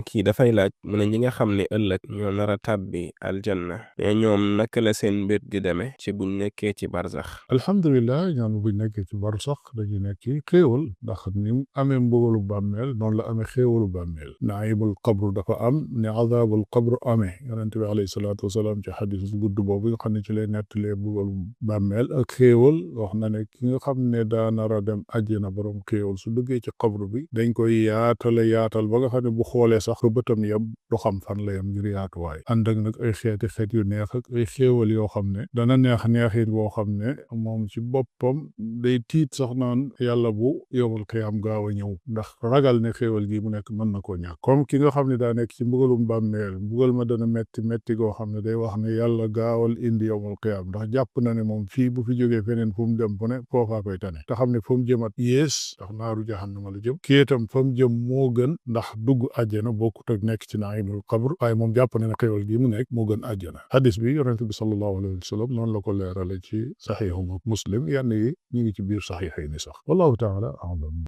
kii dafay laaj mu ne ñi nga xam ne ëllëg ñoo nar a tàbbi aljanna mais ñoom naka la seen mbir di demee ci buñ nekkee ci barzax. alhamdulilah ñoom buñ nekkee ci barsax dañuy nekk ci xéewal ndax ni mu amee mbugalu bàmmeel noonu la amee xéewalu bàmmeel naayibul qabru dafa am ne azabul qabru amee yonente bi alayhi salaatu wasalaam ci xadis bu gudd boobu nga xam ne ci lay nettalee mbugalu bàmmeel ak xéewal wax na ne ki nga xam ne daa nar a dem àjjana borom xéewal su duggee ci qabru bi dañ koy yaatal ba nga xam ne bu xoolee sax ko bëtam yem du xam fan la yem ngir yaatuwaay ànd ak nag ay xeet yu neex ak ay xéewal yoo xam ne dana neexit boo xam ne moom ci boppam day tiit sax naan yàlla bu yowmal qiyaam gaaw a ñëw ndax ragal ne xéewal gi mu nekk mën na koo ñàkk comme ki nga xam ne daa nekk ci mbugalum bàmmeel mbugal ma dana metti goo xam ne day wax ne yàlla gaawal indi yowmal qiyaam ndax jàpp na ne moom fii bu fi jógee feneen fu mu dem fu ne foofaa koy tane te xam ne fu mu jëmat yées ndax naaru jahannama la jëm kii itam fa mu jëm moo gën ndax dugg àjjana bokkut ak nekk ci naimul qabr waaye moom jàpp na ne xéewal gi mu nekk moo gën àjjana hadis bi yonent bi sallallahu alayhi wa sallam noonu la ko leerale ci saxiixu Muslim yenn yi ñu ngi ci biir saxiix yi ni sax wallahu taala alam